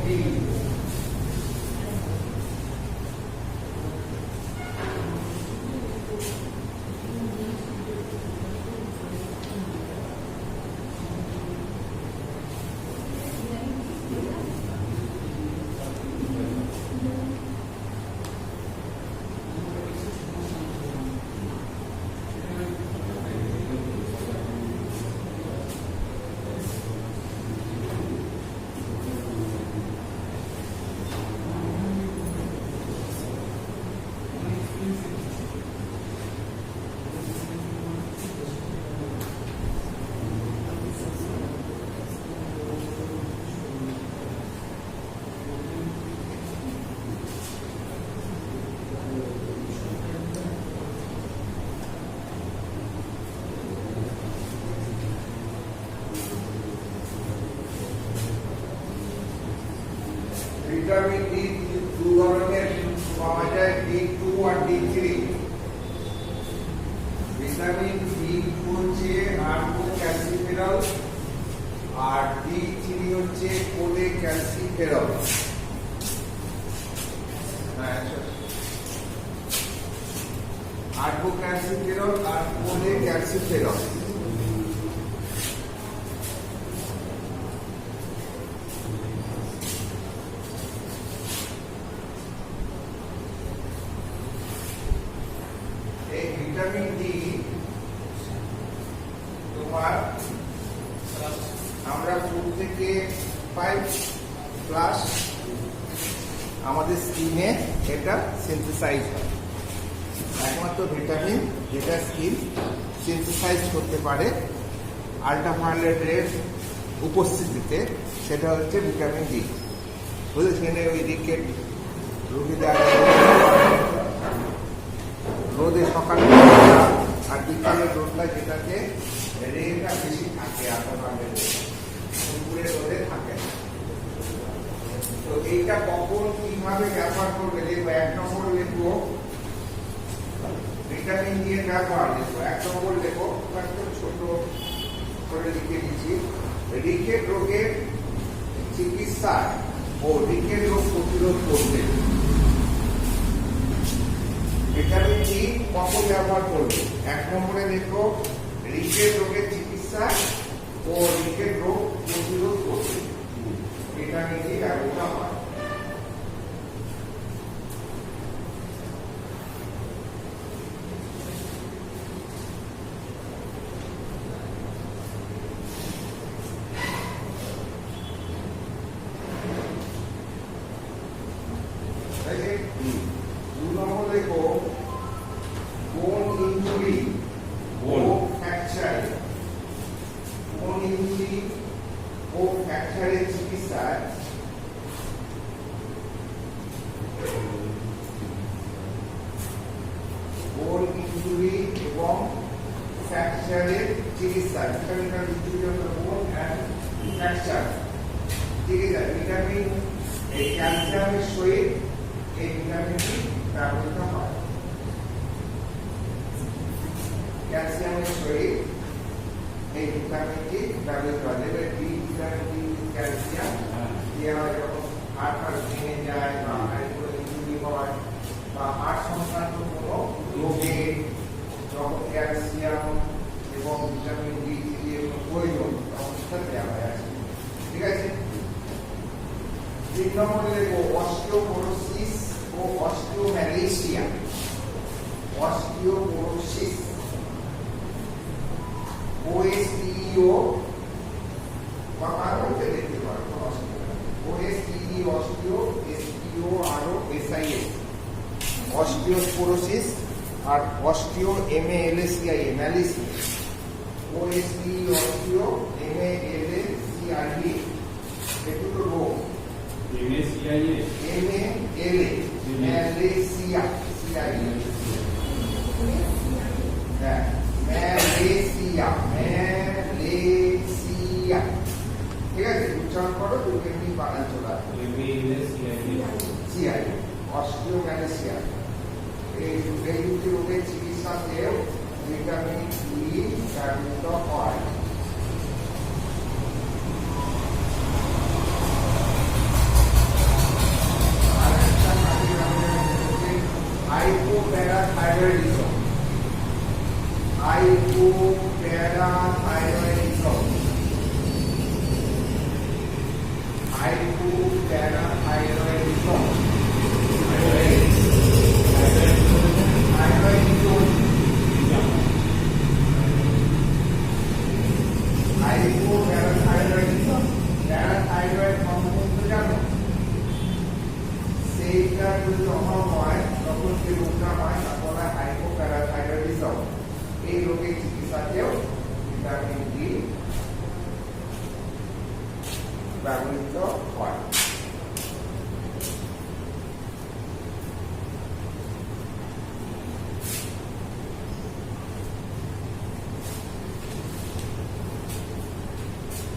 D. Vitamin D দু ধরনের পাওয়া যায়, ডি2 আর ডি3। ভিটামিন ডি2 হচ্ছে আর্গোক্যালসিফেরল আর ডি3 হচ্ছে কোলেক্যালসিফেরল। আর্গোক্যালসিফেরল আর কোলেক্যালসিফেরল। ভিটামিন ডি তোমার আমরা ফুড থেকে পাই, প্লাস আমাদের স্কিনে এটা সিনথেসাইজ হয়। একমাত্র ভিটামিন যেটা স্কিন সিনথেসাইজ করতে পারে আল্ট্রাভায়োলেট রের উপস্থিতিতে, সেটা হচ্ছে ভিটামিন ডি। বুঝেছেন? ওই রিকেট রোগীদের রোদে সকালে আর বিকালের রোদটা যেটাতে রেটা বেশি থাকে, আল্ট্রাভায়োলেট দুপুরে রোদে থাকে না। তো এইটা কখন কিভাবে ব্যবহার করবে দেখবো। 1 নম্বর লিখবো ভিটামিন ডি এর ব্যবহার লিখবো। 1 নম্বর লিখবো, একটু ছোট করে লিখে দিচ্ছি। রিকেট রোগের চিকিৎসা ও রিকেট রোগ প্রতিরোধ করতে ভিটামিন ডি কখন ব্যবহার করবে। 1 নম্বরে দেখো রিকেট রোগের চিকিৎসা ও রিকেট রোগ প্রতিরোধ করতে ভিটামিন ডি ব্যবহার হয়। ভিটামিন ক্যালসিয়ামের সহিত এই ভিটামিনটি ব্যবহৃত হয়। ক্যালসিয়ামের সহিত এই ভিটামিনটি ব্যবহৃত হয়। যেটা ডি ভিটামিন, ক্যালসিয়াম দেওয়া হয় যখন হাড় ভেঙে যায় বা হাড়গুলো ইনজুরি হয় বা হাড় সংক্রান্ত কোনো রোগে, যখন ক্যালসিয়াম এবং ভিটামিন ডি এর প্রয়োজন তখন সেটা দেওয়া হয়। ঠিক আছে? 3 নম্বরে দেখো অস্টিওপোরোসিস ও অস্টিওম্যালেশিয়া। অস্টিওপোরোসিস OSTEO বা আরোতে দেখতে পারো। OSTE অস্টিও, STO আরো SIS অস্টিওপোরোসিস আর osteo MALACIA malacia. OSTE osteo, MALACIA এই দুটো রোগ। Malacia malacia malacia. ঠিক আছে? উচ্চারণ করো, তুমি এমনি বানান চলে আসবে। অস্টিওম্যালেশিয়া এই দুটি রোগের চিকিৎসাতেও ভিটামিন ডি ব্যবহৃত হয়। hypothyroidism. Hypoparathyroidism. প্যারাথাইরয়েড হরমোন তো জানো, সেইটা যদি অভাব হয় তখন যে রোগটা হয় তা বলা হয় হাইপোপ্যারাথাইরয়েডিজম। এই রোগের চিকিৎসাতেও ভিটামিন ডি ব্যবহৃত হয়।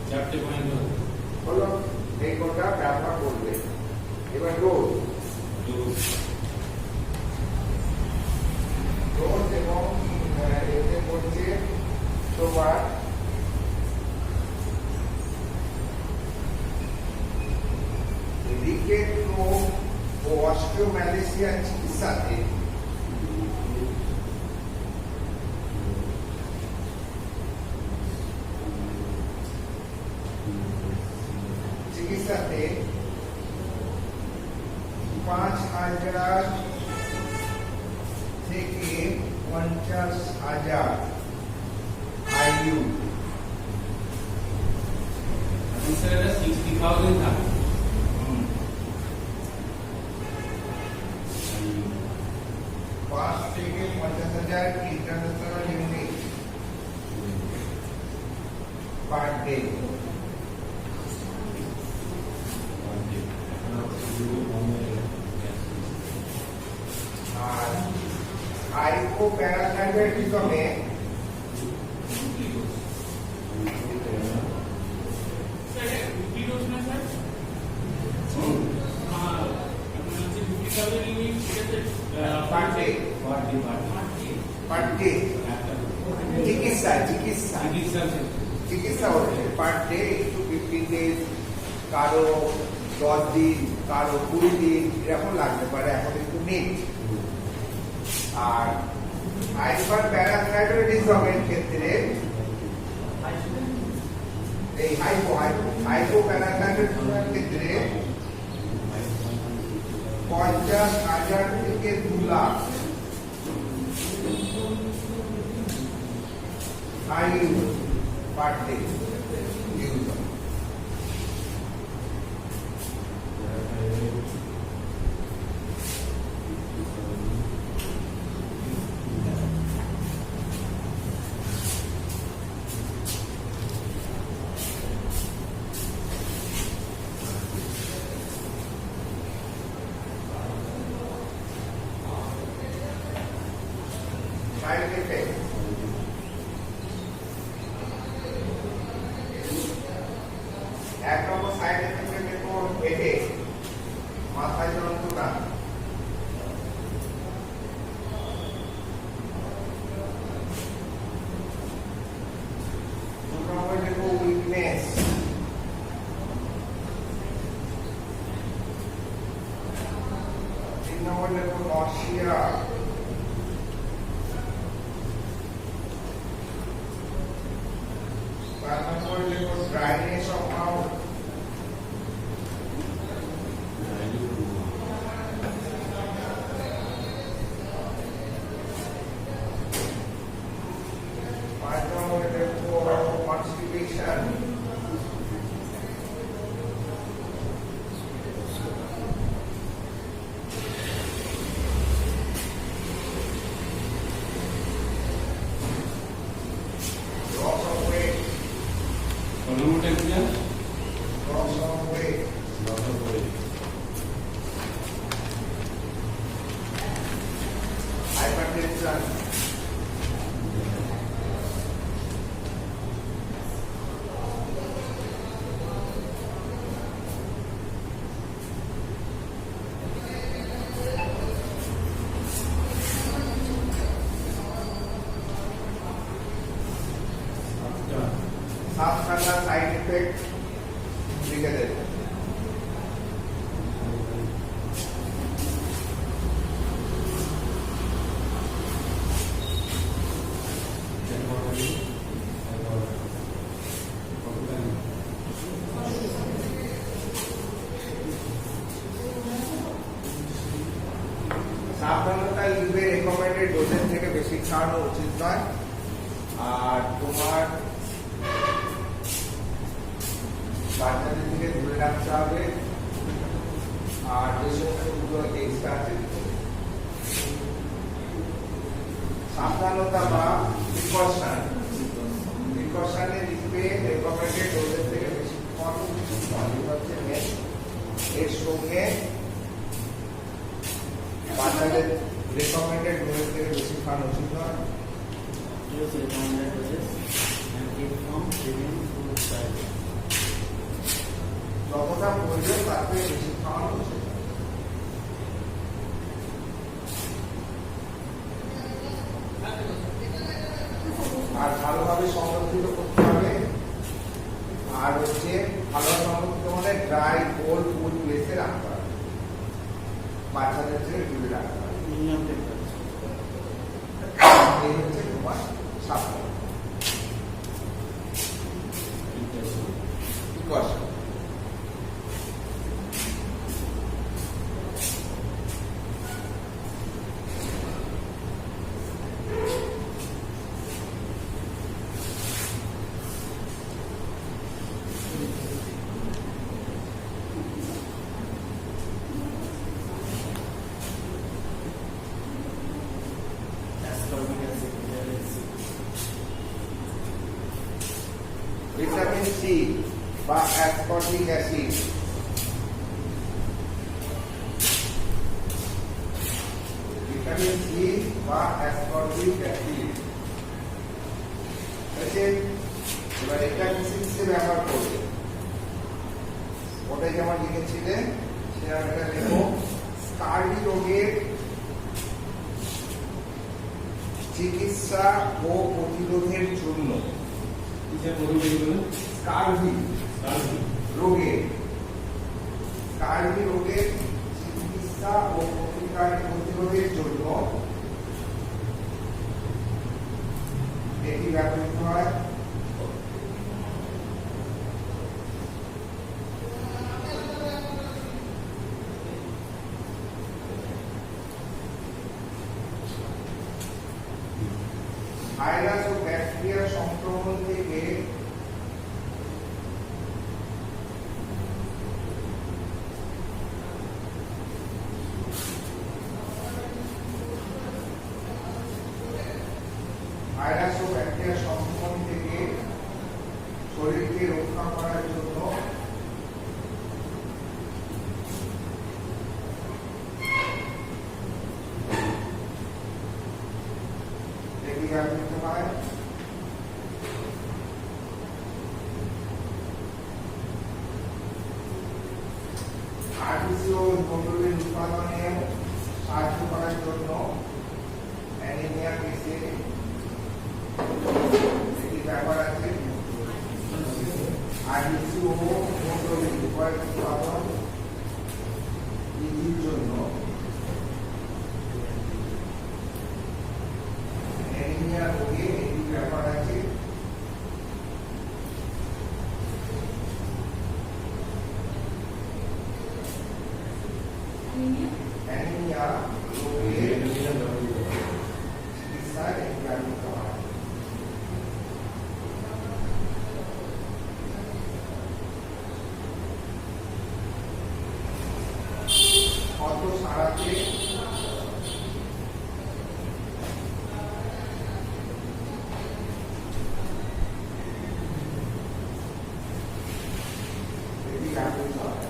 চারটে পয়েন্ট হলো এই কোনটা ব্যবহার করবে। এবার ডোজ এবং এতে করছে তোমার রিকেট রোগ ও অস্টিওম্যালেসিয়ার চিকিৎসাতে চিকিৎসাতে 5,000 থেকে 50,000 IU। दूसरा 60,000 था 5 থেকে 50,000 इंटरनेशनल यूनिट पर डे। और हाइपोपैराथायरॉयडिज्म में চিকিৎসা চিকিৎসা চিকিৎসা হচ্ছে পার ডে একটু 15 ডেজ, কারো 10 দিন, কারো 20 দিন এরকম লাগতে পারে, এখন একটু নেই। আর হাইপারপ্যারাথাইরয়েডিজমের ক্ষেত্রে এই হাইপোপ্যারাথাইরয়েডিজমের ক্ষেত্রে 50,000 থেকে 2 lakh IU per day use. Side effect. এক নম্বর সাইড এফেক্টে দেখো হেডেক, মাথায় যন্ত্রণা। দু নম্বর দেখো উইকনেস। তিন নম্বর দেখো নসিয়া। চার নম্বর দেখো ড্রাইনেস অফ মাউথ। পাঁচ নম্বরে দেখো কনস্টিপেশন। রেকমেন্ডেড ডোজের থেকে বেশি খাওয়ানো উচিত নয়। আর তোমার বাচ্চাদের থেকে দূরে রাখতে হবে। আর যে সমস্ত এক্সট্রা আছে সাবধানতা বা প্রিকশনে লিখবে রেকমেন্ডেড ডোজের থেকে বেশি খাওয়ানো উচিত নয়। এটা হচ্ছে মেন। এর সঙ্গে বাচ্চাদের রেকমেন্ডেড ডোজের থেকে বেশি খাওয়ানো উচিত নয়। যতটা প্রয়োজন তার থেকে বেশি খাওয়ানো উচিত নয়। আর ভালোভাবে সংরক্ষিত করতে হবে। আর হচ্ছে ভালোভাবে সংরক্ষিত মানে ড্রাই কোল্ড কুল প্লেসে রাখতে হবে। বাচ্চাদের থেকে দূরে রাখতে হবে। এই হচ্ছে তোমার সাবধান। প্রিকশন। ভিটামিন সি বা অ্যাসকর্বিক অ্যাসিড। ভিটামিন সি বা অ্যাসকর্বিক অ্যাসিড এবার এটা কিসে ব্যবহার করবে ওটাই যেমন লিখেছিলেন সেটা লেখো। স্কার্বি রোগের চিকিৎসা ও প্রতিরোধের জন্য স্কার্বি রোগের চিকিৎসা ও প্রতিরোধের জন্য এটি ব্যবহৃত হয়। ভাইরাস ও ব্যাকটেরিয়া সংক্রমণ থেকে শরীরকে রক্ষা করার জন্য এটি ব্যবহৃত হয়। আরবিসি ও হিমোগ্লোবিন উৎপাদনে সাহায্য করার জন্য অ্যানিমিয়া কেসে এটি ব্যবহার আছে। আরবিসি ও হিমোগ্লোবিন উভয় উৎপাদন বৃদ্ধির জন্য অ্যানিমিয়া রোগে এটি ব্যবহার আছে। অ্যানিমিয়া রোগের চিকিৎসায় এটি ব্যবহৃত হয়। অত সারাতে এটি ব্যবহৃত হয়।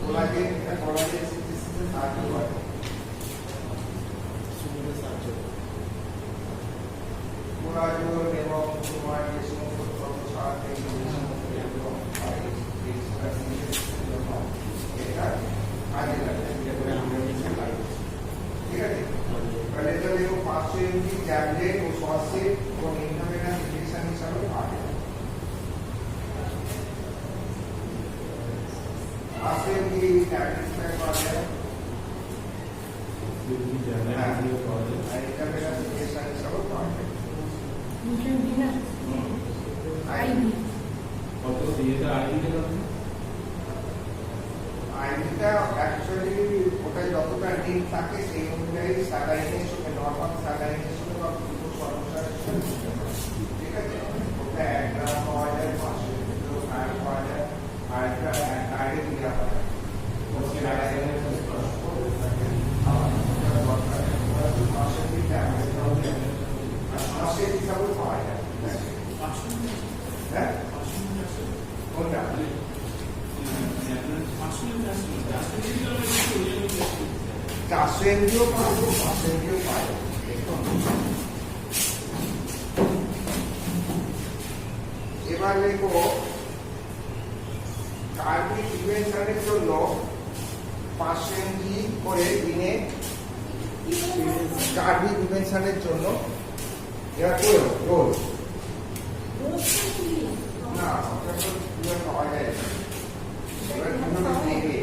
কোলাজেন সিনথেসিসে সাহায্য করে। কোলাজেন এবং তোমার যে সমস্ত তথ্য সাহায্য এটা কাজে লাগে। ঠিক আছে, তাহলে এটা দেখো 500 এমজি ট্যাবলেট ও সসে এবং ইন্টারভেনাস ইনজেকশন হিসাবে পাবে। 500 এমজি ট্যাবলেট হিসাবে পাওয়া যায়। আর ইন্টারভেনাস ইনজেকশন হিসাবে পাওয়া যায়। আইডিটা অ্যাকচুয়ালি ওটা ওটা যতটা লিঙ্ক থাকে সেই অনুযায়ী স্যালাইনের সঙ্গে নর্মাল স্যালাইনের সঙ্গে বা পূর্ব সর্বসারের সঙ্গে যুক্ত করে। ঠিক আছে, ওটা 1 গ্রাম পাওয়া যায়, 500 কিলো আয়রন পাওয়া যায়, আর এটা ডাইরেক্ট দেওয়া হয়। ওকে স্যালাইনের সঙ্গে ক্রস করে থাকে। আর দরকার মাসের দিকে মাসের হিসাবে পাওয়া যায়। হ্যাঁ, কোনটা? চারশো এমবিও পাবো, 500 এমবিও পাবো। এবার লিখবো কার্বিক প্রিভেনশনের জন্য 500 এমজি করে দিনে কার্বিক প্রিভেনশনের জন্য এবার করো রোজ না ওটা তো কিভাবে পাওয়া যায় না। এবার কিভাবে দেবে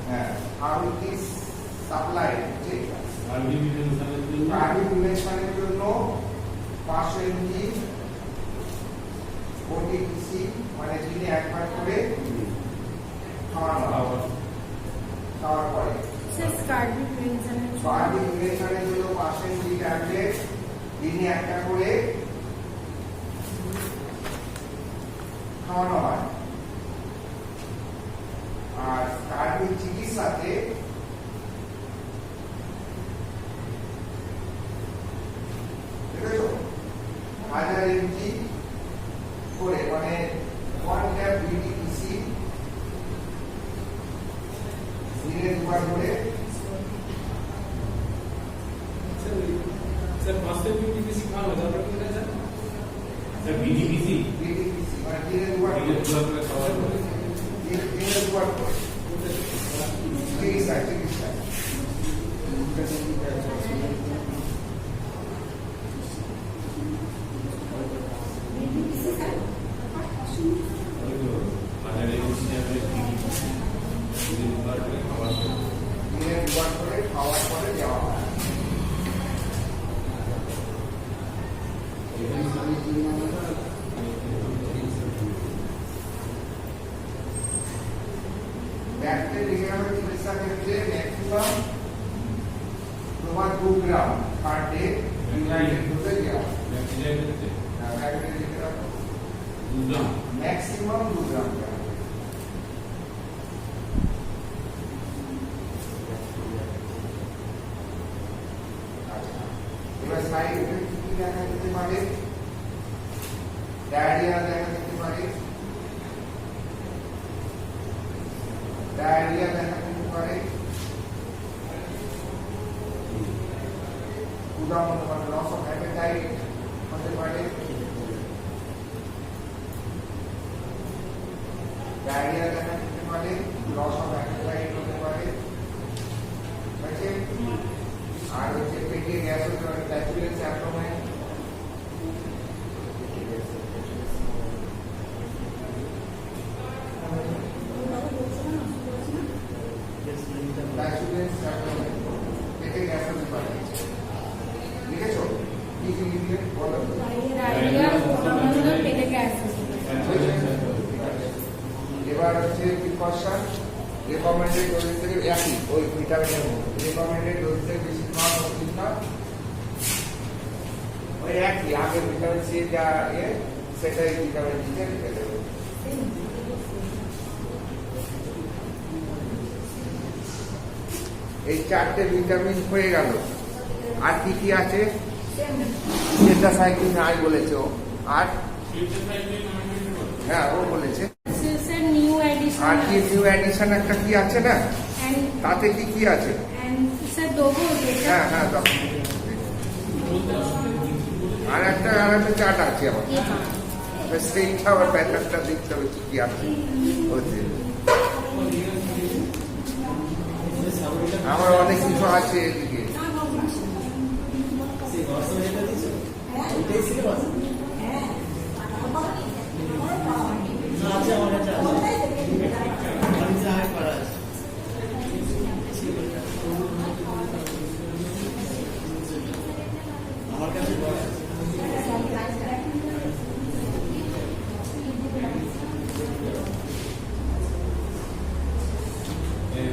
হ্যাঁ হাউ ইট ইজ সাপ্লাই কার্বিক প্রিভেনশনের জন্য 500 এমজি ওটিসি মানে দিনে একবার করে খাওয়ার পরে কার্বিক প্রিভেনশনের জন্য 500 এমজি ট্যাবলেট দিনে একটা করে খাওয়ানো হয়। আর কার্বিক চিকিৎসাতে দেখেছো 1000 এমজি করে মানে 1 ট্যাব বিডিপিসি দিনে দুবার করে স্যার মাস্টার বিডিপিসি খাওয়া যাবে কি না স্যার? স্যার বিডিপিসি মানে দিনে দুবার করে খাওয়া যাবে। দিনে দুবার করে চিকিৎসা দিনে দুবার করে খাওয়ার পরে দেওয়া হয়। ব্যাকটেরিয়াল চিকিৎসা ক্ষেত্রে ম্যাক্সিমাম তোমার 2 গ্রাম পার ডে ইউনাইটেড ডোজে দেওয়া হয়। ম্যাক্সিমাম 2 গ্রাম দেওয়া হয়। আচ্ছা, এবার সাইড ইফেক্ট কি দেখা যেতে পারে? ডায়রিয়া দেখা যেতে পারে, ডায়রিয়া দেখা যেতে পারে, উদাহরণ লস অফ অ্যাপেটাইট হতে পারে, ডায়রিয়া দেখা যেতে পারে, লস অফ অ্যাপেটাইট হতে পারে, ঠিক আছে? আর হচ্ছে পেটে গ্যাস হতে পারে, ফ্ল্যাচুলেন্স অ্যাবডোমেন, ফ্ল্যাচুলেন্স অ্যাবডোমেন, পেটে গ্যাস হতে পারে। লিখেছো? কি কি লিখলে বলো। এবার হচ্ছে প্রিকশন রেকমেন্ডেড ডোজ থেকে একই ওই ভিটামিনের মতো রেকমেন্ডেড ডোজ থেকে বেশি খাওয়া উচিত না। ওই একই আগে ভিটামিন সি যা সেটাই ভিটামিন ডি তে লিখে দেবে। এই 4টে ভিটামিন হয়ে গেল। আর কি কি আছে? টেট্রাসাইক্লিন আই বলেছে ও। আর হ্যাঁ ও বলেছে। আর কি নিউ এডিশন একটা কি আছে না? তাতে কি কি আছে? হ্যাঁ হ্যাঁ আর একটা চার্ট আছে আমার, সেইটা আবার প্যাটার্নটা দেখতে হবে কি কি আছে। আমার অনেক কিছু আছে এদিকে। আমার কাছে এই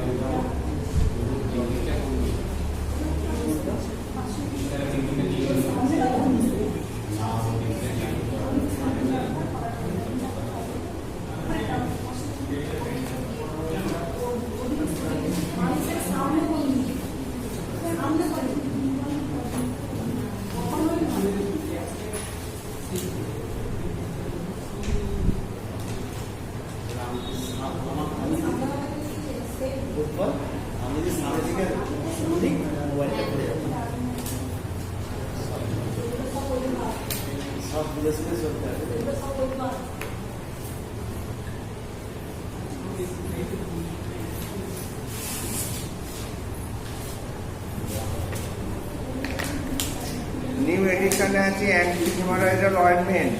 এখানে আছে anti haemorrhoidal ointment,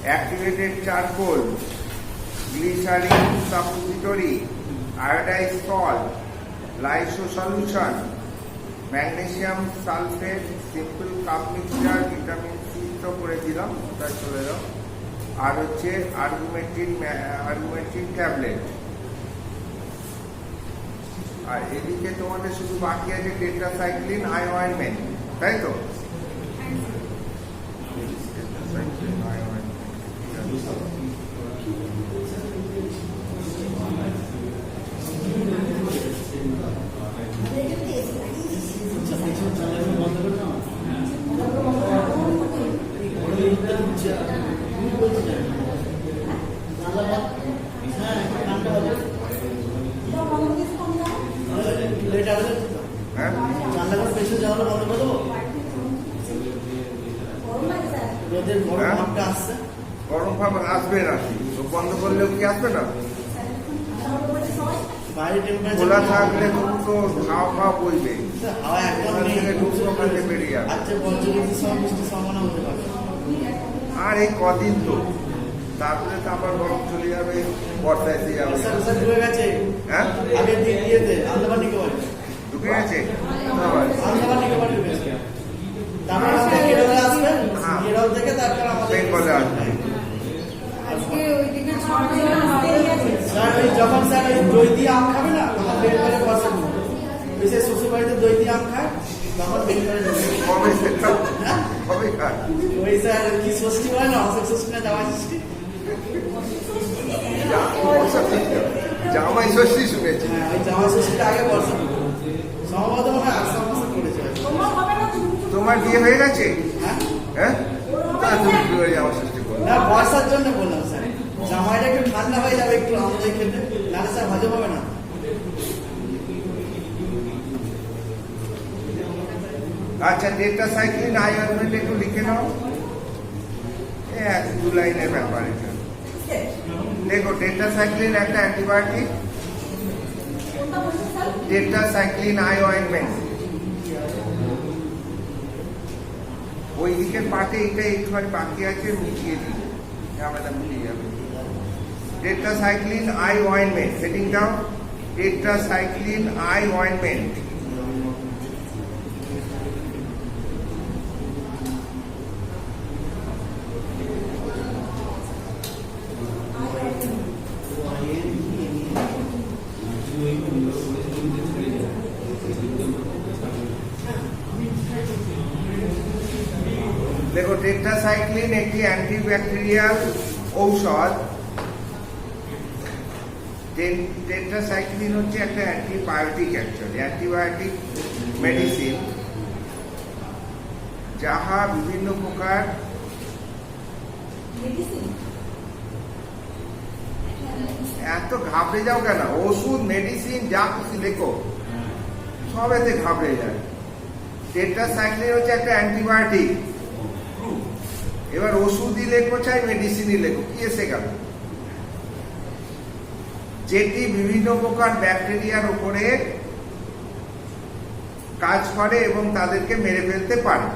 activated charcoal, glycerin suppository, iodize salt, Lysol solution, magnesium sulphate, simple cough mixture, vitamin C তো করে দিলাম, ওটা চলে যাও। আর হচ্ছে আর্গুমেন্টিন ট্যাবলেট। আর এদিকে তোমাদের শুধু বাকি আছে টেট্রাসাইক্লিন আই অয়েন্টমেন্ট, তাই তো? Tetracycline I ointment. হ্যাঁ, গরম ভাব আসবে না, তো বন্ধ করলেও কি আসবে না? খোলা থাকলে তো হাওয়া হাওয়া বইবে, বেরিয়ে যাবে। আর এই কদিন তো, তারপরে তো আবার গরম চলে যাবে, বর্ষা এসে যাবে। হ্যাঁ, ঢুকে গেছে বেঙ্গলে আসবে। যখন স্যার ওই দই দিয়ে আম খাবে না, তখন বেঙ্গলে বসে বিশেষ শ্বশুর বাড়িতে দই দিয়ে আম খায়, তখন বেঙ্গলে কবে সেটা কবে খায়? ওই স্যার কি ষষ্ঠী হয় না, অশোক ষষ্ঠী না জামাই ষষ্ঠী? জামাই ষষ্ঠী শুনেছি। হ্যাঁ, ওই জামাই ষষ্ঠীর আগে বর্ষা সম্ভবত মনে হয় আসাম মাসে করেছে। তোমার বিয়ে হয়ে গেছে? হ্যাঁ, হ্যাঁ, তা তুমি কি করে জামা ষষ্ঠী করো? না বর্ষার জন্য বললাম স্যার, জামাইটা একটু ঠান্ডা হয়ে যাবে একটু আমাদের খেতে, নাহলে স্যার হজম হবে না। আচ্ছা, টেট্রাসাইক্লিন আই অয়েন্টমেন্ট একটু লিখে নাও, এক দু লাইনের ব্যাপার এটা। দেখো, টেট্রাসাইক্লিন একটা অ্যান্টিবায়োটিক, টেট্রাসাইক্লিন আই অয়েন্টমেন্ট। ওই দিকের পাটে এটা একটুখানি বাকি আছে, মিশিয়ে দিই, ঝামেলা মিলিয়ে যাবে। টেট্রাসাইক্লিন আই অয়েন্টমেন্ট, সেটিং দাও, টেট্রাসাইক্লিন আই অয়েন্টমেন্ট। দেখো, টেট্রাসাইক্লিন একটি অ্যান্টিব্যাকটেরিয়াল ঔষধ। টেট্রাসাইক্লিন হচ্ছে একটা অ্যান্টিবায়োটিক, অ্যাকচুয়ালি অ্যান্টিবায়োটিক মেডিসিন, যাহা বিভিন্ন প্রকার এত ঘাবড়ে যাও কেন? ওষুধ, মেডিসিন, যা খুশি লেখো, সব এতে ঘাবড়ে যায়। টেট্রাসাইক্লিন হচ্ছে একটা অ্যান্টিবায়োটিক। এবার ওষুধই লেখো চাই মেডিসিনই লেখো, কি এসে গেল? যেটি বিভিন্ন প্রকার ব্যাকটেরিয়ার উপরে কাজ করে এবং তাদেরকে মেরে ফেলতে পারে।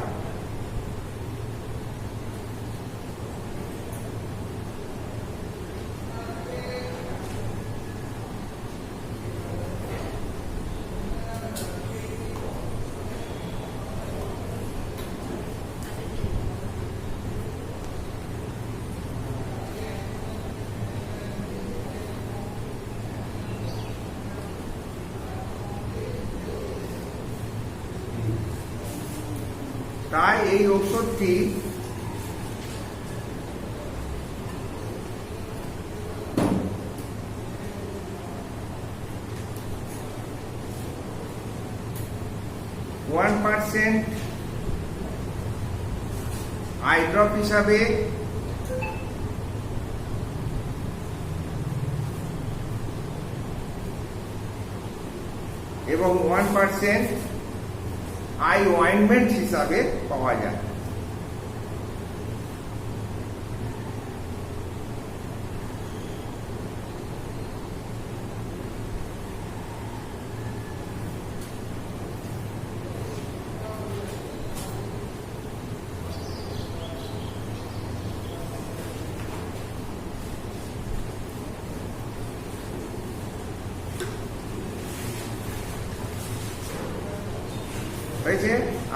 তাই এই ঔষধটি %1 আই ড্রপ হিসাবে এবং 1% আই অয়েন্টমেন্ট হিসাবে পাওয়া যায়।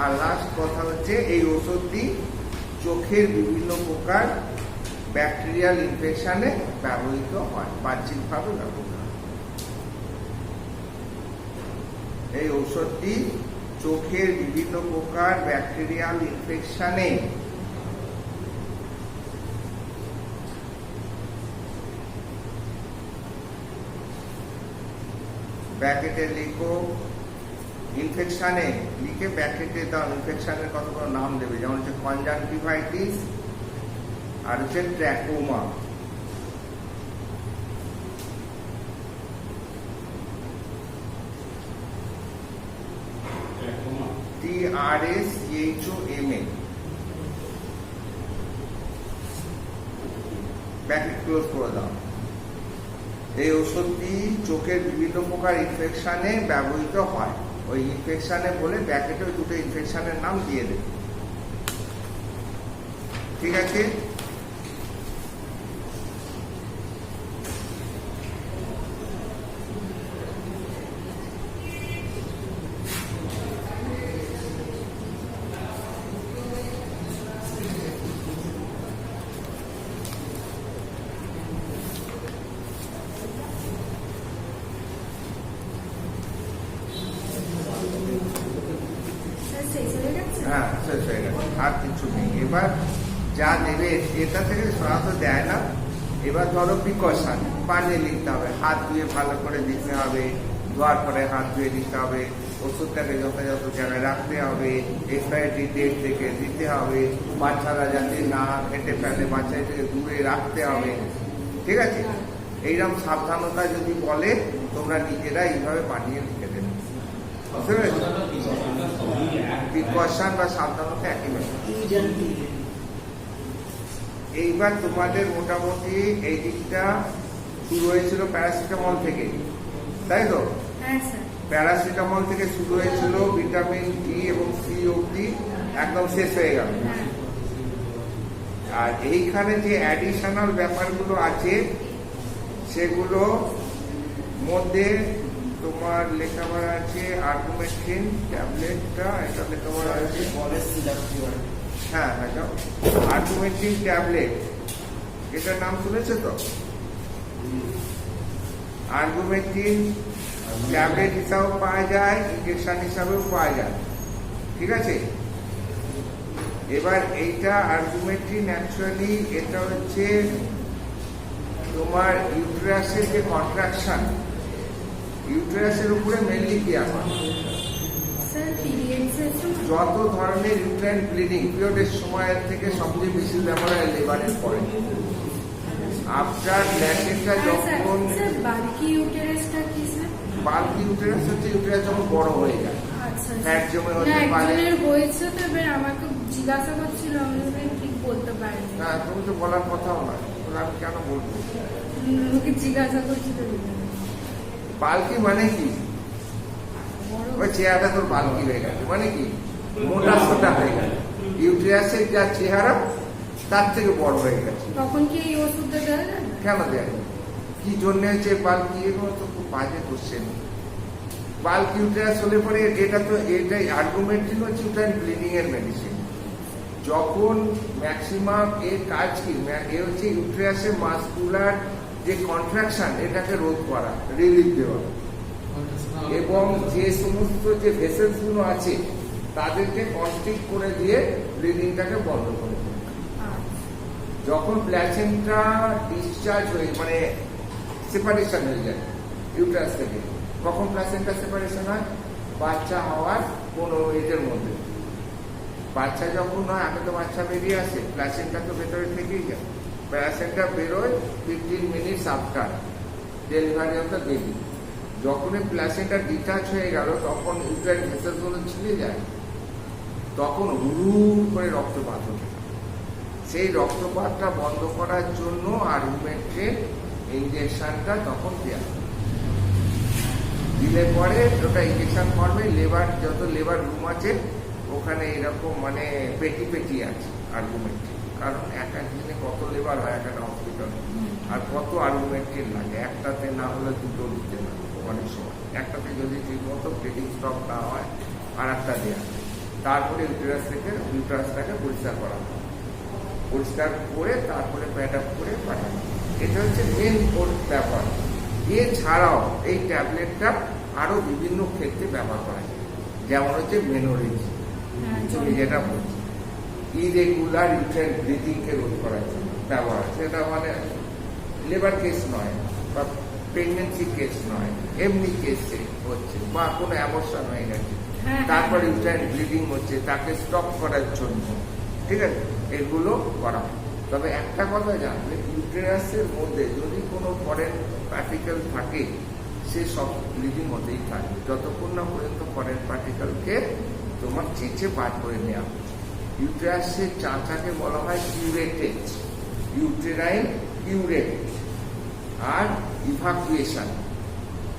আর লাস্ট কথা হচ্ছে এই ওষুধটি চোখের বিভিন্ন প্রকার ব্যাকটেরিয়াল ইনফেকশনে ব্যবহৃত হয়, বাহ্যিকভাবে ব্যবহৃত হয়। এই ঔষধটি চোখের বিভিন্ন প্রকার ব্যাকটেরিয়াল ইনফেকশনে ব্যাকেটে লিখো, ইনফেকশনে লিখে ব্যাকেটে দাও, ইনফেকশনের কতগুলো নাম দেবে, যেমন হচ্ছে কনজাংটিভাইটিস আর হচ্ছে ট্র্যাকোমা। TRSCHOMA, ব্যাকেট ক্লোজ করে দাও। এই ওষুধটি চোখের বিভিন্ন প্রকার ইনফেকশনে ব্যবহৃত হয়। ওই ইনফেকশনে বলে ব্যাকেটে ওই দুটো ইনফেকশনের নাম দিয়ে দেবে, ঠিক আছে? হ্যাঁ, শেষ হয়ে গেছে, আর কিছু নেই। এবার যা দেবে এটা থেকে সরাসরি দেয় না। এবার ধরো প্রিকশন, পানি লিখতে হবে, হাত ধুয়ে ভালো করে দিতে হবে, ধোয়ার পরে হাত ধুয়ে দিতে হবে, ওষুধটাকে যথাযথ জায়গায় রাখতে হবে, এক্সপায়ারি ডেট থেকে দিতে হবে, বাচ্চারা যাতে না খেতে ফেলে বাচ্চাদেরকে দূরে রাখতে হবে, ঠিক আছে? এইরকম সাবধানতা যদি বলে তোমরা নিজেরা এইভাবে বানিয়ে লিখে দেবে, বুঝতে পেরেছো? প্রিকশন বা সাবধানতা একই ব্যাপার। এইবার তোমাদের মোটামুটি এই দিকটা শুরু হয়েছিল প্যারাসিটামল থেকে, তাই তো? প্যারাসিটামল থেকে শুরু হয়েছিল, ভিটামিন ডি এবং সি অবধি একদম শেষ হয়ে গেল। আর এইখানে যে অ্যাডিশনাল ব্যাপারগুলো আছে সেগুলো মধ্যে তোমার লেখাপড়া আছে আর্গুমেন্টিন ট্যাবলেটটা, এটা লেখাপড়া আছে, হ্যাঁ হ্যাঁ যাও, আর্গুমেন্টিন ট্যাবলেট, এটার নাম শুনেছো তো? আর্গুমেন্টিন ট্যাবলেট হিসাবেও পাওয়া যায়, ইনজেকশন হিসাবেও পাওয়া যায়, ঠিক আছে? এবার এইটা আর্গুমেন্টিন অ্যাকচুয়ালি এটা হচ্ছে তোমার ইউটেরাসের যে কন্ট্রাকশন, ইউটেরাসের উপরে মেনলি দেওয়া হয়। যত ধরনের ইউটেরাইন ব্লিডিং পিরিয়ডের সময়ের থেকে সবচেয়ে বেশি ব্যবহার হয় লেবারের পরে। আফটার প্ল্যাসেন্টা যখন বাল্কি ইউটেরাস হচ্ছে ইউটেরাস যখন বড় হয়ে যায়, ফ্যাট জমে হতে পারে। হয়েছে তো এবার আমাকে জিজ্ঞাসা করছিল, আমি ঠিক বলতে পারিনি। না, তুমি তো বলার কথাও নয়, আমি কেন বলবো? ওকে জিজ্ঞাসা করছি তো। বাল্কি মানে কি? ওই চেহারাটা তোর বাল্কি হয়ে গেছে মানে কি? মোটা সোটা হয়ে গেছে, ইউটেরাসের যা চেহারা তার থেকে বড় হয়ে গেছে। তখন কি এই ওষুধটা দেওয়া যায়? কেন দেয়? কি জন্য হচ্ছে বাল্কি? এগুলো তো খুব বাজে কোশ্চেন। বাল্ক ইউটেরাস হলে পরে এটা তো এটাই আর্গুমেন্টিন হচ্ছে ইউটেরাইন ব্লিডিং এর মেডিসিন। যখন ম্যাক্সিমাম এর কাজ কি, এ হচ্ছে ইউটেরাসের মাসকুলার যে কন্ট্রাকশন এটাকে রোধ করা, রিলিফ দেওয়া, এবং যে সমস্ত যে ভেসেলস গুলো আছে তাদেরকে কনস্ট্রিক্ট করে দিয়ে ব্লিডিংটাকে বন্ধ করে দেয়। যখন প্ল্যাসেন্টা ডিসচার্জ হয়ে মানে সেপারেশন হয়ে যায় ইউটেরাস থেকে, কখন প্ল্যাসেন্টা সেপারেশন হয়? বাচ্চা হওয়ার 15 মিনিটের মধ্যে। বাচ্চা যখন হয়, আগে তো বাচ্চা বেরিয়ে আসে, প্ল্যাসেন্টা তো ভেতরে থেকেই যায়। প্ল্যাসেন্টা বেরোয় 15 minutes after delivery of the baby. যখন প্ল্যাসেন্টা ডিটাচ হয়ে গেল তখন ইউটেরাইন ভেসেলসগুলো ছিঁড়ে যায়, তখন হুড়ু করে রক্তপাত হতে। সেই রক্তপাতটা বন্ধ করার জন্য আর্গুমেন্টের ইঞ্জেকশনটা তখন দেওয়া দিলে পরে ওটা ইঞ্জেকশন করবে। লেবার যত লেবার রুম আছে ওখানে এরকম মানে পেটি পেটি আছে আর্গুমেন্টের, কারণ এক এক দিনে কত লেবার হয় একটা হসপিটালে, আর কত আর্গুমেন্টের লাগে। একটাতে না হলে দুটো দিতে না, অনেক সময় একটাতে যদি ঠিক মতো পেটিং স্টক না হয় আর একটা দেওয়া। তারপরে ইউটেরাসটাকে পরিষ্কার করা হয়, পরিষ্কার করে তারপরে প্যাড আপ করে পাঠানো। এটা হচ্ছে মেন ওর ব্যাপার। এছাড়াও এই ট্যাবলেটটা আরো বিভিন্ন ক্ষেত্রে ব্যবহার করা যায়, যেমন হচ্ছে মেনোরেজ, হ্যাঁ, তুমি যেটা বলছি ইরেগুলার ইউট্রাইন ব্লিডিং কে রোধ করার জন্য ব্যবহার, সেটা মানে লেবার কেস নয় বা প্রেগনেন্সি কেস নয়, এমনি কেসে হচ্ছে বা কোনো অ্যাবর্শন হয়ে গেছে, হ্যাঁ, তারপরে হ্যাঁ। ইউট্রাইন ব্লিডিং হচ্ছে, তাকে স্টপ করার জন্য, ঠিক আছে, এগুলো করা হয়। তবে একটা কথা জানবে, ইউটেরাসের মধ্যে যদি কোনো ফরেন পার্টিকেল থাকে সে সব ব্লিডিং হতেই থাকে, যতক্ষণ না পর্যন্ত ফরেন পার্টিকেলকে তোমার চেঁচে বার করে নেওয়া। ইউটেরাসের চাঁচাকে বলা হয় কিউরেটেজ, ইউটেরাইন কিউরেট, আর ইভাকুয়েশন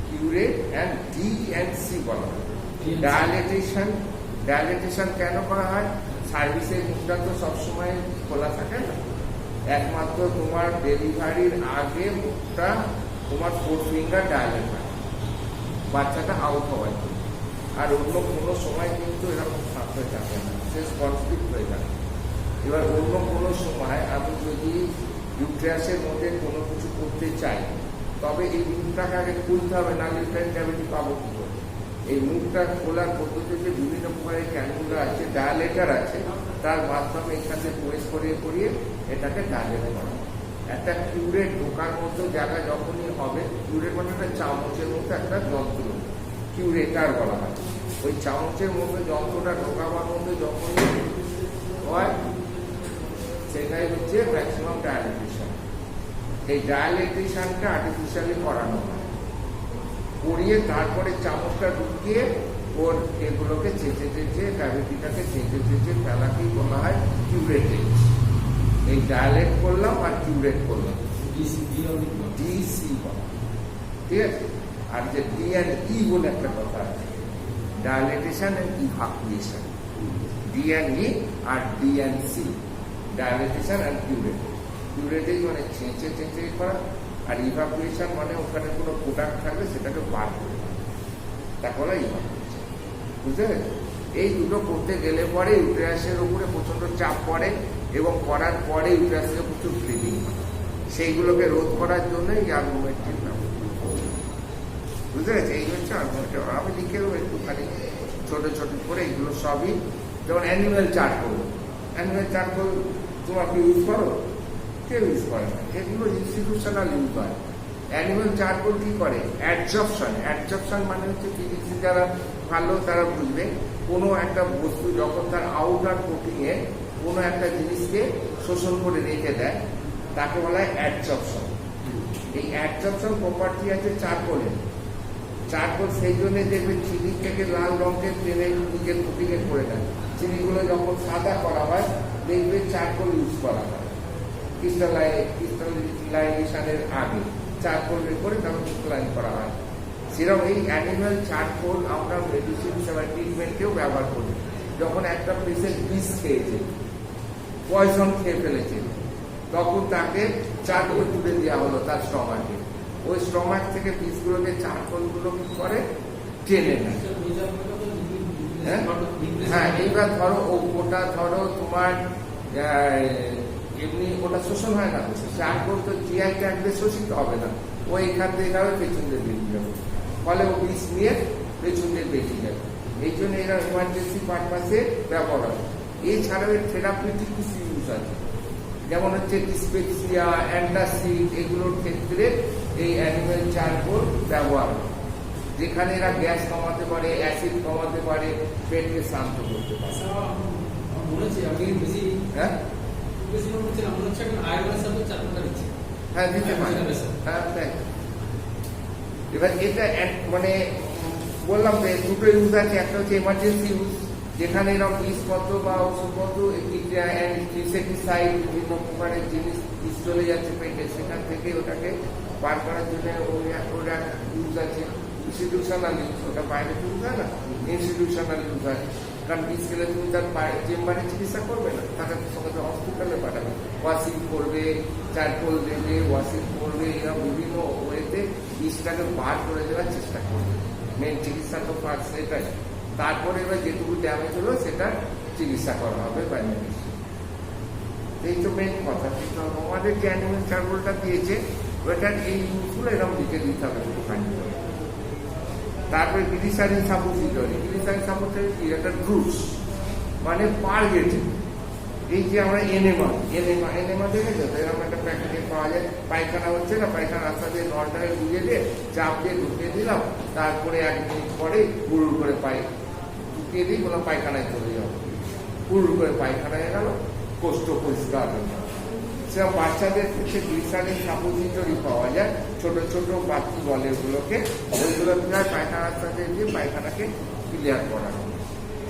কিউরেট অ্যান্ড ডিএনসি বলা হয়। ডায়ালেটেশন কেন করা হয়? সার্ভিসের মুখটা তো সবসময় খোলা থাকে না, একমাত্র তোমার ডেলিভারির আগে মুখটা তোমার 4 ফিঙ্গার ডায়ালেট হয় বাচ্চাটা আউট হওয়ার জন্য, আর অন্য কোনো সময় কিন্তু এরকম সাথে থাকে না, সে কনফ্লিক্ট হয়ে যায়। এবার অন্য কোনো সময় আমি যদি ইউট্রাসের মধ্যে কোনো কিছু করতে চাই, তবে এই মুখটাকে আগে খুলতে হবে, না ইউট্রাইন ক্যাভিটি পাবো কি করে? এই মুখটা খোলার পদ্ধতিতে বিভিন্ন প্রকারের ক্যানুলা আছে, ডায়ালেটার আছে, তার মাধ্যমে এখানে প্রবেশ করিয়ে এটাকে ডায়ালেট করা। একটা কিউরেট ঢোকার মতো জায়গা যখনই হবে, কিউরেট মানে একটা চামচের মতো একটা যন্ত্র, কিউরেটার বলা হয়। ওই চামচের মধ্যে যন্ত্রটা ঢোকাবার মধ্যে যখনই হয়, সেটাই হচ্ছে ম্যাক্সিমাম ডায়ালেটেশন। এই ডায়ালেটেশনটা আর্টিফিশিয়ালি করানো হয়, করিয়ে তারপরে চামচটা ঢুকিয়ে ওর এগুলোকে চেঁচে ক্যাভিটিটাকে চেঁচে ফেলাকেই বলা হয় কিউরেটেজ। এই ডায়ালেট করলাম আর কিউরেট করলাম, ডিসি বলা, ঠিক আছে। আর যে ডিএনই বলে একটা কথা আছে, ডায়ালেটেশন এন্ড ইভাকুয়েশন, ডিএনই আর DNC, dilatation and curette. Curettage মানে চেঁচে করা, আর ইভাকুয়েশন মানে ওখানে কোনো প্রোডাক্ট থাকলে সেটাকে বার করে দেওয়া, তা বলা ইভাকুয়েশন, বুঝতে পেরেছো? এই দুটো করতে গেলে পরে ইউটেরাসের উপরে প্রচন্ড চাপ পড়ে, এবং করার পরে ইউটেরাসে প্রচুর ব্লিডিং হয়। সেইগুলোকে রোধ করার জন্য এই আর্গুমেন্টটি বুঝতে পেরেছি। এই হচ্ছে আর্গুমেন্ট। আমি লিখে দেবো একটুখানি ছোট করে, এগুলো সবই যেমন অ্যানিম্যাল চারকোল। অ্যানিম্যাল চারকোল তোমার কি ইউজ করো? কেউ ইউজ করে না, এগুলো ইনস্টিটিউশনাল ইউজ হয়। অ্যানিম্যাল চারকোল কি করে? অ্যাডজর্পশন মানে হচ্ছে ফিজিক্স যারা ভালো তারা বুঝবে, কোনো একটা বস্তু যখন তার আউটার কোটিংয়ে কোনো একটা জিনিসকে শোষণ করে রেখে দেয়, তাকে বলা হয় অ্যাডজর্পশন। এই অ্যাডজর্পশন প্রপার্টি আছে চারকোলের। চারকোল সেই জন্য দেখবে চিনি থেকে লাল রঙের টেনে নিজের কোটিংয়ে করে দেয়। চিনিগুলো যখন সাদা করা হয়, দেখবে চারকোল ইউজ করা হয় ক্রিস্টালাইজেশনের আগে, চারকোল করে তখন ক্রিস্টালাইজ করা হয়। সেরকম এই অ্যানিম্যাল চারকোল আমরা মেডিসিন হিসেবে ট্রিটমেন্টেও ব্যবহার করি। যখন একটা পেশেন্ট বিষ খেয়েছে, পয়জন খেয়ে ফেলেছে, তখন তাকে চারকোল তুলে দেওয়া হলো তার স্টমাকে। ওই স্টমাক থেকে বিষগুলোকে চারকোলগুলো কি করে? টেনে নেয়। হ্যাঁ, এইবার ধরো ওটা ধরো তোমার এমনি ওটা শোষণ হয় না, চারকোল তো জিআই ট্র্যাক্টে শোষিত হবে না, ও এখান থেকে যাবে পেছন দিয়ে বেরিয়ে যাবে, ফলে ও বিষ নিয়ে পেছন দিয়ে বেরিয়ে যাবে। এই জন্য এরা ইমার্জেন্সি পারপাসে ব্যবহার হয়। এছাড়াও এর থেরাপিউটিক কিছু ইউজ আছে, যেমন হচ্ছে ডিসপেপসিয়া, অ্যান্টাসিড, এগুলোর ক্ষেত্রে এই অ্যানিম্যাল চারকোল ব্যবহার হয়, যেখানে এরা গ্যাস কমাতে পারে, অ্যাসিড কমাতে পারে, পেটকে শান্ত করতে পারে। হ্যাঁ, হ্যাঁ দিতে পারে। হ্যাঁ, এবার এটা মানে বললাম যে দুটো ইউজ আছে, একটা হচ্ছে এমার্জেন্সি ইউজ, যেখানে এরকম বিষপত্র বা ওষুধপত্র, ইনসেক্টিসাইড, বিভিন্ন প্রকারের জিনিস বিষ চলে যাচ্ছে পেটে, সেখান থেকে ওটাকে বার করার জন্য ওরা ইউজ আছে। ইনস্টিটিউশনাল ইউজ, ওটা বাইরে ইউজ হয় না, ইনস্টিটিউশনাল ইউজ হয়। কারণ বিষ খেলে তুমি তার চেম্বারে চিকিৎসা করবে না, তাকে সঙ্গে হসপিটালে পাঠাবে, ওয়াশিং করবে, চারকোল দেবে, ওয়াশিং করবে, এরা বিভিন্ন ওয়েতে বিষটাকে বার করে দেওয়ার চেষ্টা করবে। মেন চিকিৎসা তো ফার্স্ট এটাই। তারপরে এবার যেটুকু ড্যামেজ হলো সেটা চিকিৎসা করা হবে বা মেডিসিন। এই তো মেন কথা। কিন্তু আমাদের যে অ্যানিমেল চারকোলটা দিয়েছে ওটার এই ইউজগুলো এরকম লিখে দিতে হবে একটুখানি করে। তারপরে গ্লিসারিন সাপোজিটরি, গ্লিসারিন সাপোজিটরি কি একটা ড্রুপস মানে পারগেটিভ। এই যে আমরা এনেমা দেখেছো তো, এরকম একটা প্যাকেটে পাওয়া যায়, পায়খানা হচ্ছে না, পায়খানা রাস্তা দিয়ে নলটাকে ডুবিয়ে দিয়ে চাপ দিয়ে ঢুকিয়ে দিলাম, তারপরে 1 মিনিট পরে হুড় করে ঢুকিয়ে দিই, কোনো পায়খানায় চলে যাবো, হুড় করে পায়খানায় গেল, কোষ্ঠ পরিষ্কার হয়ে গেল। সেরকম বাচ্চাদের ক্ষেত্রে গ্লিসারিন সাপোজিটরি পাওয়া যায়, ছোট ছোট বাতি বলে ওগুলোকে, ওইগুলো প্রায় পায়খানা রাস্তা দিয়ে পায়খানাকে ক্লিয়ার করা হবে,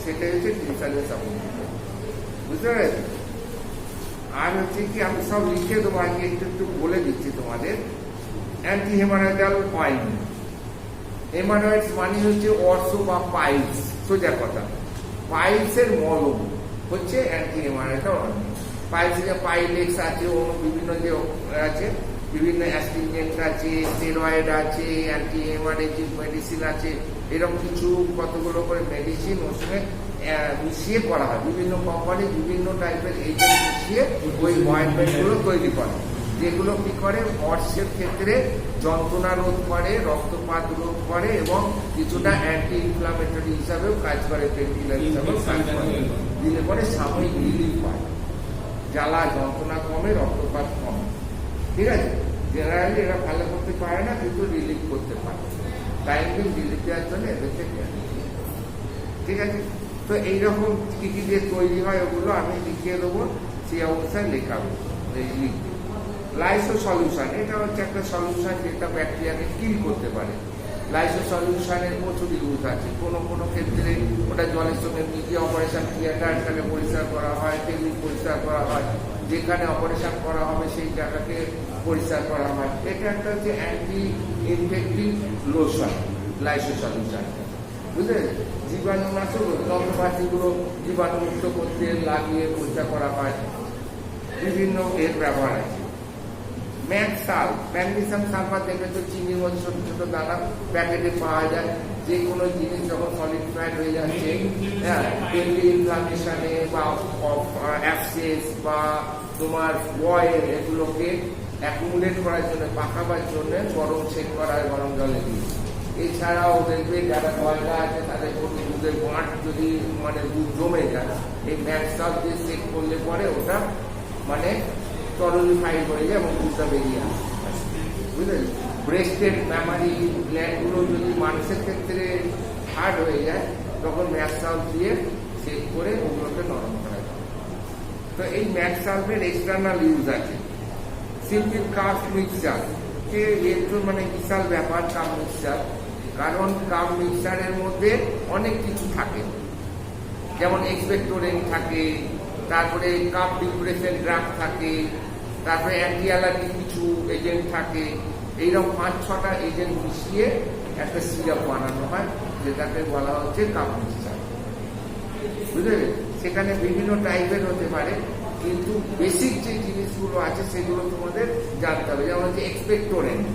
সেটাই হচ্ছে গ্লিসারিন সাপোজিটরি। বুঝতে পেরেছি? আর হচ্ছে কি আমি সব লিখে দেবো, আগে একটু বলে দিচ্ছি তোমাদের। অ্যান্টি হেমারয়েডাল অয়েন্টমেন্ট, হেমারয়েডস মানে হচ্ছে অর্শ বা পাইলস, সোজা কথা, পাইলসের মলম হচ্ছে অ্যান্টি হেমারয়েডাল অয়েন্টমেন্ট। পাইলসে পাইলেক্স আছে, অন্য বিভিন্ন যে আছে, বিভিন্ন অ্যাস্টিনজেন্ট আছে, স্টেরয়েড আছে, অ্যান্টি হেমারেজিক মেডিসিন আছে, এরকম কিছু কতগুলো করে মেডিসিন ওর সঙ্গে মিশিয়ে করা হয়। বিভিন্ন কোম্পানি বিভিন্ন টাইপের এজেন্ট মিশিয়ে ওই অয়েন্টমেন্টগুলো তৈরি করে, যেগুলো কি করে অর্শের ক্ষেত্রে যন্ত্রণা রোধ করে, রক্তপাত রোধ করে এবং কিছুটা অ্যান্টি ইনফ্লামেটরি হিসাবেও কাজ করে, পেনকিলার হিসাবেও কাজ করে। দিলে পরে সাময়িক রিলিফ পায়, জ্বালা যন্ত্রণা কমে, রক্তপাত কমে। ঠিক আছে? জেনারেলি এরা ভালো করতে পারে না, কিন্তু রিলিফ করতে পারে, টাইমলি রিলিফ দেওয়ার জন্য এদেরকে দেয়। ঠিক আছে? তো এইরকম কি কি দিয়ে তৈরি হয় ওগুলো আমি লিখিয়ে দেবো, সেই অবস্থায় লেখাবো। লাইসো সলিউশন, এটা হচ্ছে একটা সলিউশন যেটা ব্যাকটেরিয়াকে কিল করতে পারে। লাইসো সলিউশনের প্রচুর ইউজ আছে, কোনো ক্ষেত্রে ওটা জলের সঙ্গে মিশিয়ে অপারেশন থিয়েটারটাকে পরিষ্কার করা হয়, টেবিল পরিষ্কার করা হয়, যেখানে অপারেশন করা হবে সেই জায়গাকে পরিষ্কার করা হয়। এটা একটা হচ্ছে অ্যান্টি ইনফেক্টিভ লোশন, লাইসো সলিউশন। বুঝলে? জীবাণুনাশক যন্ত্রপাতিগুলো জীবাণুমুক্ত করতে লাগিয়ে পরিষ্কার করা হয়, বিভিন্ন এর ব্যবহার আছে। ম্যাগসাল, ম্যাগনেসিয়াম সালফার দেখবে তো চিনির মধ্যে ছোট ছোট দানা প্যাকেটে পাওয়া যায়। যে কোনো জিনিস যখন সলিডিফাইড হয়ে যাচ্ছে, হ্যাঁ, ইনফ্লামেশনে বা অ্যাবসেস বা তোমার বয়েল, এগুলোকে অ্যাকুমুলেট করার জন্য, পাকাবার জন্য গরম সেক করা হয় গরম জলে দিয়ে। এছাড়াও দেখবে যারা ময়দা আছে তাদের দুধের গাঁট যদি মানে দুধ জমে যায়, এই ম্যাগসাল দিয়ে সেক করলে পরে ওটা মানে তরলিফাইড হয়ে যায় এবং দুধটা বেরিয়ে আসে। বুঝলেন? ব্রেস্টের ম্যামারি গ্ল্যান্ডগুলো যদি মানুষের ক্ষেত্রে হার্ড হয়ে যায়, তখন ম্যাগসাল দিয়ে সেক করে ওগুলোকে নরম করা যায়। তো এই ম্যাগসালের এক্সটার্নাল ইউজ আছে। সিম্পল কাফ মিক্সচার, এর তো মানে বিশাল ব্যাপার কাপ মিক্সচার, কারণ কাপ মিক্সচারের মধ্যে অনেক কিছু থাকে, যেমন এক্সপেক্টোরেন্ট থাকে, তারপরে কাপ ডিপ্রেশন ড্রাগ থাকে, তারপরে অ্যান্টি অ্যালার্জিক কিছু এজেন্ট থাকে। এইরকম 5-6টা এজেন্ট মিশিয়ে একটা সিরাপ বানানো হয়, যেটাকে বলা হচ্ছে কাপ মিক্সচার। বুঝলে? সেখানে বিভিন্ন টাইপের হতে পারে, কিন্তু বেসিক যে জিনিসগুলো আছে সেগুলো তোমাদের জানতে হবে। যেমন হচ্ছে expectorant,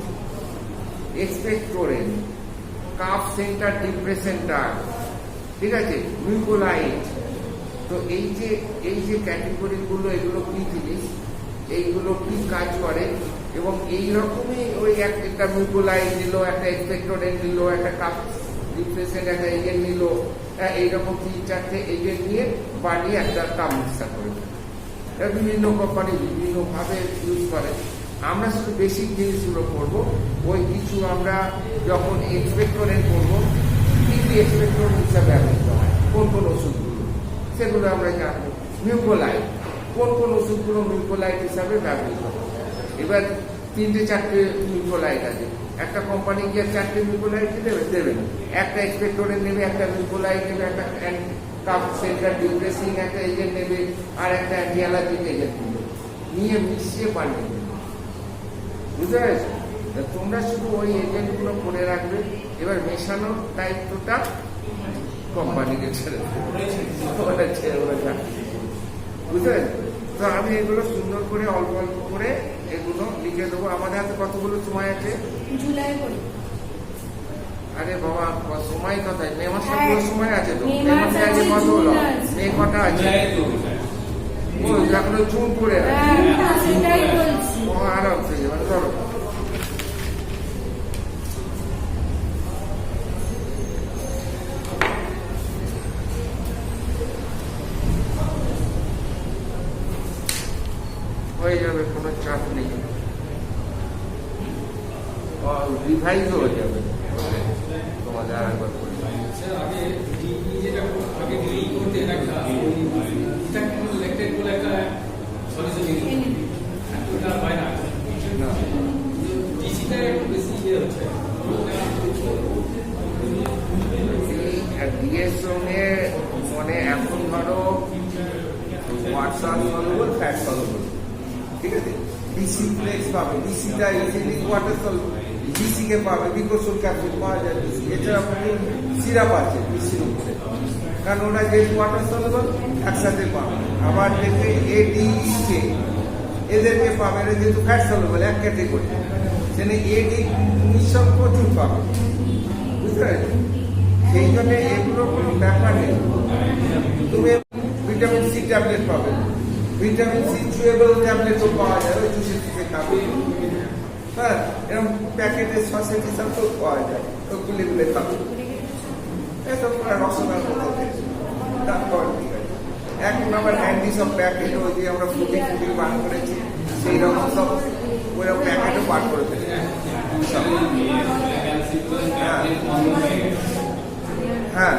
calf centre depression drug, ঠিক আছে, মিউকোলাইট। তো এই যে ক্যাটেগরিগুলো, এগুলো কি জিনিস, এইগুলো কি কাজ করে, এবং এইরকমই ওই একটা মিউকোলাইট নিল, একটা এক্সপেক্টোরেন্ট নিল, একটা কাপ ডিপ্রেশন একটা এজেন্ট নিল, এইরকম 3-4টে এজেন্ট নিয়ে বানিয়ে একটা কাপ মিক্সচার করে। বিভিন্ন কোম্পানি বিভিন্নভাবে ইউজ করে। আমরা শুধু বেসিক জিনিসগুলো করবো। ওই কিছু আমরা যখন এক্সপেক্টোরেন্ট করবো, কি কি এক্সপেক্টোরেন্ট হিসাবে ব্যবহৃত হয়, কোন কোন ওষুধগুলো, সেগুলো আমরা জানবো। মিউকোলাইট, কোন কোন ওষুধগুলো মিউকোলাইট হিসাবে ব্যবহৃত হয়। এবার 3-4টে মিউকোলাইট আছে, একটা কোম্পানি গিয়ে 4টে মিউকোলাইট দেবে না। একটা এক্সপেক্টোরেন্ট নেবে, একটা মিউকোলাইট নেবে, একটা কাপ সেন্টার ডিপ্রেসিং একটা এজেন্ট নেবে, আর একটা অ্যান্টি অ্যালার্জিক এজেন্ট নেবে, নিয়ে মিশিয়ে বানিয়ে দেবে। বুঝতে পেরেছো? তোমরা শুধু ওই এজেন্টগুলো করে রাখবে, এবার মেশানোর দায়িত্বটা কোম্পানিকে ছেড়ে দেবে। বুঝতে পেরেছো? তো আমি এগুলো সুন্দর করে অল্প অল্প করে এগুলো লিখে দেবো। আমাদের হাতে কতগুলো সময় আছে? জুলাই করে আরে বাবা সময় কথায় মে মাসে হ্যাঁ। পুরো সময় আছে তো মে মে মাস মাসে আজ আছে, কত জুন হলো আছে। মে কটা আছে জুলাই তো স্যার। ও এখনো জুন পড়ে আছে হ্যাঁ, সেটাই বলছি। ও আরাম থেকে মানে ধরো হয়ে যাবে কোনো চাপ নেই রিভাইজও হয়ে যাবে তোমাদের আর একবার করে স্যার আগে ডিই যেটা আগে দিলে ই করতে একটা এটা কিন্তু ইলেক্টেড বলে একটা সলিউশন নিয়ে ওটা হয় না না ডিসিটা একটু বেশি ইয়ে হচ্ছে বিয়ের সঙ্গে মানে এখন ধরো হোয়াটসঅ্যাপ সলবল ফ্যাট সলবল ঠিক আছে ডিসি ফ্লেক্স পাবে ডিসিটা ইজিলি ওয়াটার সলবল ডিসি কে পাবে বিকোসল ক্যাপসুল পাওয়া যায় ডিসি এছাড়া সিরাপ আছে ডিসির উপরে কারণ ওরা যে ওয়াটার সলবল একসাথে পাবে আবার দেখে এডিকে এদেরকে পাবে এরা যেহেতু ফ্যাট সলবল এক ক্যাটেগরি সেখানে এডি মিশ্রণ প্রচুর পাবে বুঝতে পারছো সেই জন্য এগুলোর কোনো ব্যাপার নেই তুমি ভিটামিন সি ট্যাবলেট পাবে ভিটামিন সি চুয়েবল ট্যাবলেটও পাওয়া যায় ওই চুষে চুষে খাবে হ্যাঁ এরকম প্যাকেটের সসেজ হিসাব তো পাওয়া যায় তো গুলে গুলে খাবে এসব প্রায় রসনার মতো তারপর ঠিক আছে এখন আবার হ্যান্ডি সব প্যাকেট ওই যে আমরা ফুটি ফুটি বার করেছি সেই রকম সব ওইরকম প্যাকেটও বার করে ফেলেছি হ্যাঁ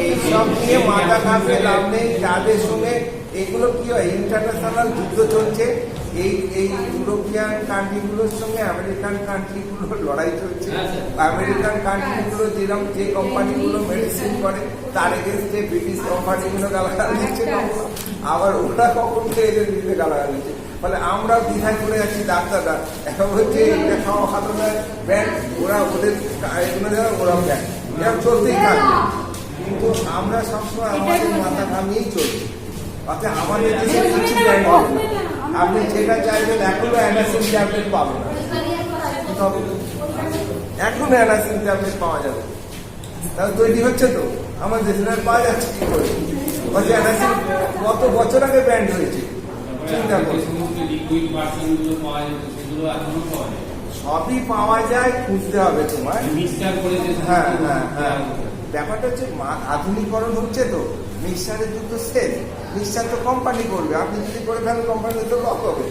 এইসব নিয়ে মাথা ঘামতে লাভ নেই যাদের সঙ্গে এগুলো কি হয় ইন্টারন্যাশনাল যুদ্ধ চলছে এই ইউরোপিয়ান কান্ট্রিগুলোর সঙ্গে আমেরিকান কান্ট্রিগুলোর লড়াই চলছে আমেরিকান কান্ট্রিগুলো যেরকম যে কোম্পানিগুলো মেডিসিন করে তার এগেনস্টে ব্রিটিশ কোম্পানিগুলো গালাগাল দিচ্ছে আবার ওরা কখন এদের দিতে গালাগাল দিচ্ছে ফলে আমরা দ্বিধায় করে যাচ্ছি ডাক্তাররা এখন হচ্ছে এটা খাওয়া ভালো নয় ব্যান্ড ওরা ওদের এগুলো যারা ওরা ব্যান্ড এরকম চলতেই থাকবে কিন্তু আমরা সবসময় আমাদের মাথা ঘামিয়েই চলছি অর্থাৎ আমাদের দেশে কিছু ব্যান্ড হবে না আপনি যেটা চাইবেন এখনো অ্যানাসিন ট্যাবলেট পাবেন না এখনো অ্যানাসিন ট্যাবলেট পাওয়া যাবে তাহলে তৈরি হচ্ছে তো আমার দেশে পাওয়া যাচ্ছে কি করে বলছে অ্যানাসিন কত বছর আগে ব্যান্ড হয়েছে চিন্তা করুন লিকুইড ভার্সনগুলো পাওয়া যেত সেগুলো এখনো পাওয়া যায় সবই পাওয়া যায় খুঁজতে হবে তোমার মিক্সচার করে যে হ্যাঁ হ্যাঁ হ্যাঁ ব্যাপারটা হচ্ছে আধুনিকরণ হচ্ছে তো মিক্সচারের যুদ্ধ শেষ মিক্সচার তো কোম্পানি করবে আপনি যদি করে ফেলেন কোম্পানি তো লস হবে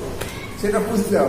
সেটা বুঝতে হবে